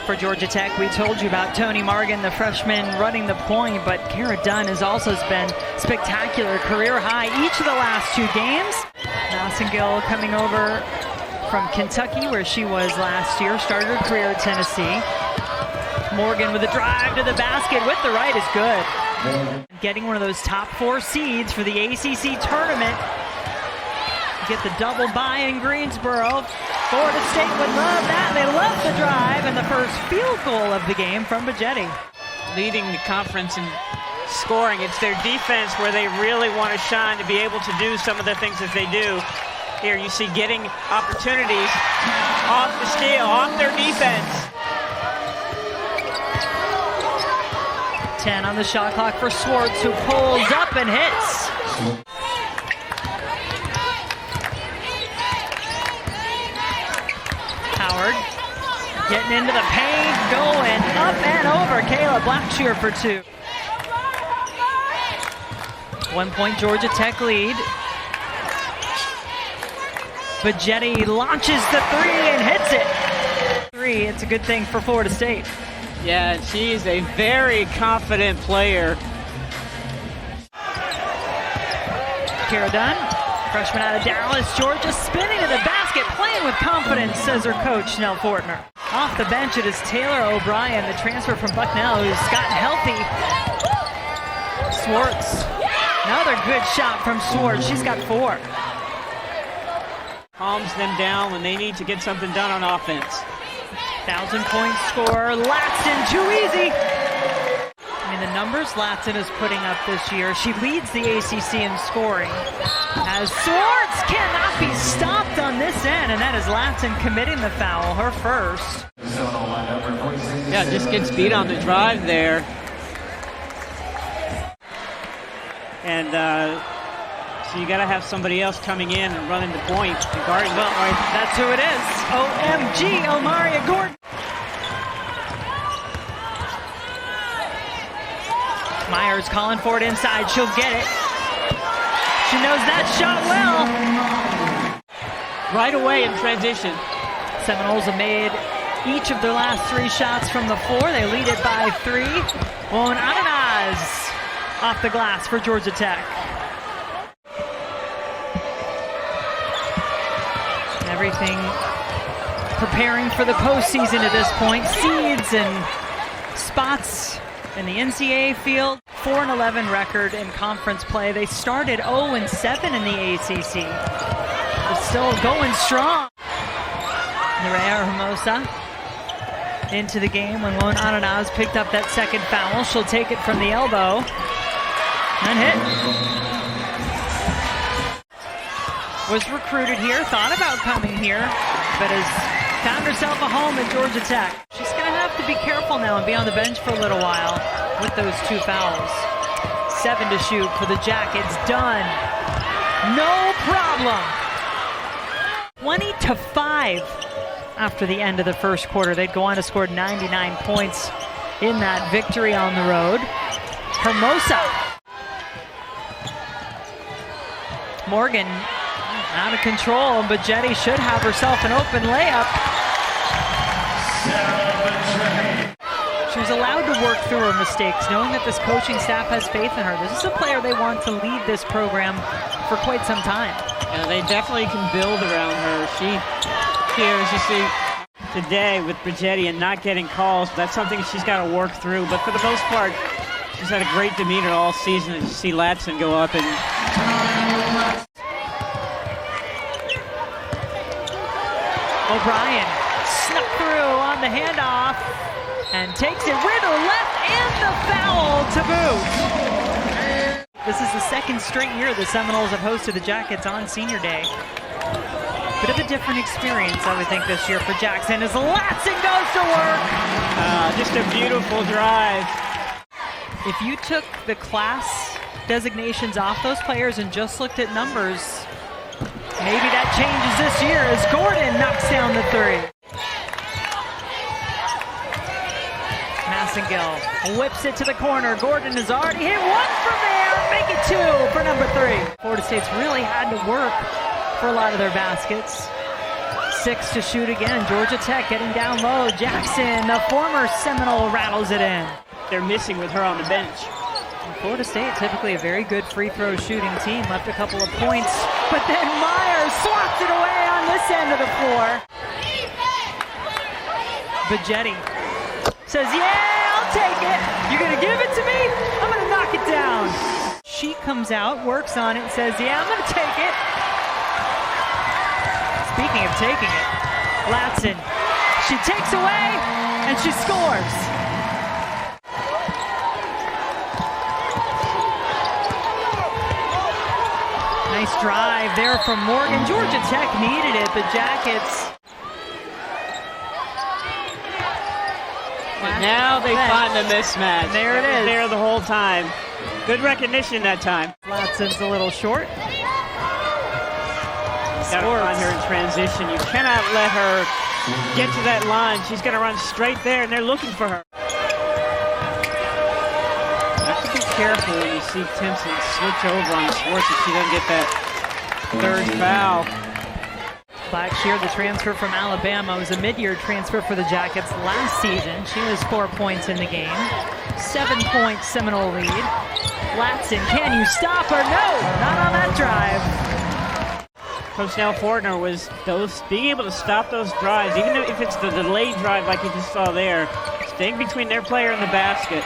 For Georgia Tech, we told you about Tony Morgan, the freshman, running the point, but Kara Dunn has also been spectacular, career high each of the last 2 games. Massengill coming over from Kentucky, where she was last year, started her career at Tennessee. Morgan with a drive to the basket with the right is good. Getting one of those top 4 seeds for the ACC tournament. Get the double bye in Greensboro. Florida State would love that. They love the drive and the first field goal of the game from Bejedi. Leading the conference in scoring. It's their defense where they really want to shine to be able to do some of the things that they do. Here you see getting opportunities off the steal, off their defense. 10 on the shot clock for Swartz, who pulls up and hits. Howard getting into the paint, going up and over. Kayla Blackshear for 2. 1 point Georgia Tech lead. Bejedi launches the 3 and hits it. 3, it's a good thing for Florida State. Yeah, she's a very confident player. Kara Dunn, freshman out of Dallas, Georgia, spinning to the basket, playing with confidence, says her coach, Nell Fortner. Off the bench, it is Taylor O'Brien, the transfer from Bucknell, who's gotten healthy. Swartz, another good shot from Swartz. She's got 4. Calms them down when they need to get something done on offense. 1,000-point score. Latson, too easy. I mean, the numbers Latson is putting up this year. She leads the ACC in scoring. As Swartz cannot be stopped on this end, and that is Latson committing the foul, her first. Yeah, just gets beat on the drive there. And so you got to have somebody else coming in and running the point and guarding. Well, that's who it is. OMG, Omaria Gordon. Myers calling for it inside. She'll get it. She knows that shot well. Right away in transition. Seminoles have made each of their last 3 shots from the floor. They lead it by 3. Won Ananas off the glass for Georgia Tech. Everything preparing for the postseason at this point. Seeds and spots in the NCAA field. 4-11 record in conference play. They started 0-7 in the ACC. But still going strong. Nerea Hermosa into the game when Lone Ananas picked up that second foul. She'll take it from the elbow and hit. Was recruited here, thought about coming here, but has found herself a home at Georgia Tech. She's going to have to be careful now and be on the bench for a little while with those 2 fouls. 7 to shoot for the Jackets. Dunn, no problem. 20-5 after the end of the first quarter. They'd go on to score 99 points in that victory on the road. Hermosa. Morgan out of control, but Bejedi should have herself an open layup. She was allowed to work through her mistakes, knowing that this coaching staff has faith in her. This is a player they want to lead this program for quite some time. Yeah, they definitely can build around her. She, here, as you see today with Bejedi and not getting calls, that's something she's got to work through. But for the most part, she's had a great demeanor all season. As you see Latson go up and O'Brien snuck through on the handoff and takes it with her left and the foul to boot. This is the second straight year the Seminoles have hosted the Jackets on Senior Day. Bit of a different experience, I would think, this year for Jackson as Latson goes to work. Just a beautiful drive. If you took the class designations off those players and just looked at numbers, maybe that changes this year as Gordon knocks down the 3. Massengill whips it to the corner. Gordon has already hit 1 from there. Make it 2 for number 3. Florida State's really had to work for a lot of their baskets. 6 to shoot again. Georgia Tech getting down low. Jackson, the former Seminole, rattles it in. They're missing with her on the bench. Florida State, typically a very good free throw shooting team, left a couple of points, but then Myers swats it away on this end of the floor. Bejedi says, yeah, I'll take it. You're gonna give it to me? I'm gonna knock it down. She comes out, works on it, says, yeah, I'm gonna take it. Speaking of taking it, Latson, she takes away and she scores. Nice drive there from Morgan. Georgia Tech needed it. The Jackets. And now they find the mismatch. There it is. There the whole time. Good recognition that time. Latson's a little short. Got to find her in transition. You cannot let her get to that line. She's going to run straight there, and they're looking for her. Have to be careful when you see Timpson switch over on Swartz if she doesn't get that third foul. Blackshear, the transfer from Alabama, was a mid-year transfer for the Jackets last season. She was 4 points in the game. 7-point Seminole lead. Latson, can you stop her? No, not on that drive. Coach Nell Fortner was being able to stop those drives, even if it's the delayed drive like you just saw there, staying between their player and the basket.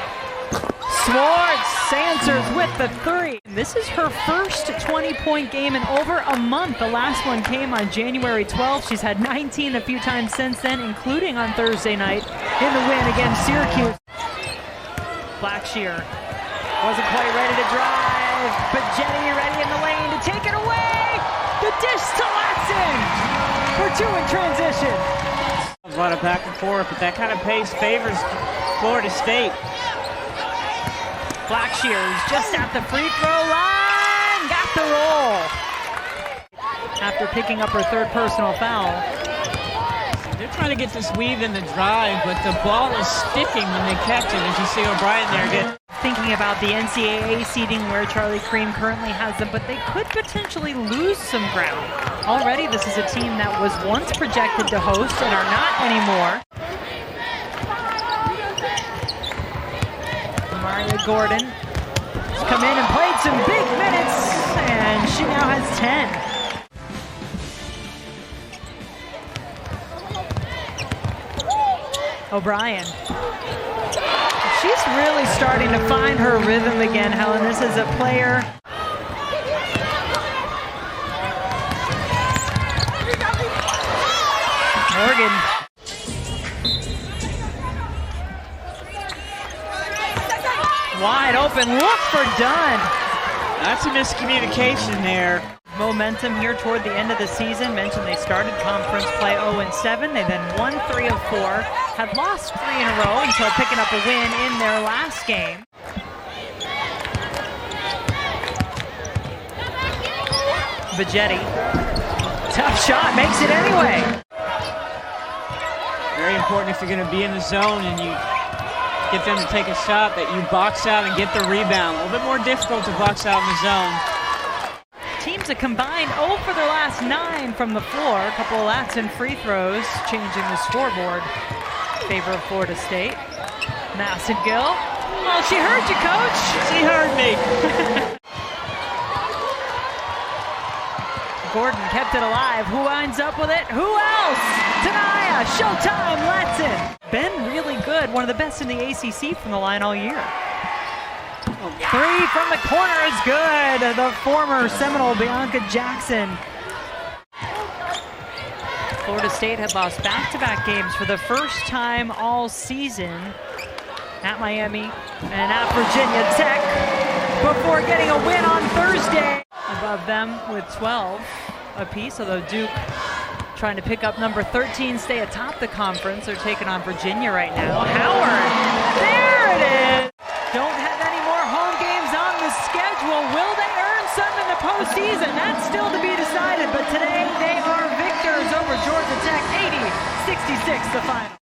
Swartz answers with the 3. This is her first 20-point game in over a month. The last one came on January 12th. She's had 19 a few times since then, including on Thursday night in the win against Syracuse. Blackshear wasn't quite ready to drive. Bejedi ready in the lane to take it away. The dish to Latson for 2 in transition. A lot of back and forth, but that kind of pace favors Florida State. Blackshear's just at the free throw line, got the roll. After picking up her 3rd personal foul. They're trying to get this weave in the drive, but the ball is sticking when they catch it, as you see O'Brien there get. Thinking about the NCAA seeding where Charlie Cream currently has them, but they could potentially lose some ground. Already, this is a team that was once projected to host and are not anymore. Maria Gordon has come in and played some big minutes, and she now has 10. O'Brien. She's really starting to find her rhythm again, Helen. This is a player. Morgan. Wide open look for Dunn. That's a miscommunication there. Momentum here toward the end of the season. Mentioned they started conference play 0-7. They then won 3 of 4. Had lost 3 in a row until picking up a win in their last game. Bejedi. Tough shot, makes it anyway. Very important if you're going to be in the zone and you get them to take a shot that you box out and get the rebound. A little bit more difficult to box out in the zone. Teams have combined 0 for their last 9 from the floor. A couple of Latson free throws, changing the scoreboard in favor of Florida State. Massengill. Oh, she heard you, Coach. She heard me. Gordon kept it alive. Who winds up with it? Who else? Tanaya, Showtime, Latson. Been really good. One of the best in the ACC from the line all year. 3 from the corner is good. The former Seminole, Bianca Jackson. Florida State had lost back-to-back games for the first time all season at Miami and at Virginia Tech before getting a win on Thursday. Above them with 12 apiece, although Duke trying to pick up number 13, stay atop the conference. They're taking on Virginia right now. Howard, there it is. Don't have any more home games on the schedule. Will they earn some in the postseason? That's still to be decided, but today they are victors over Georgia Tech, 80-66 the final.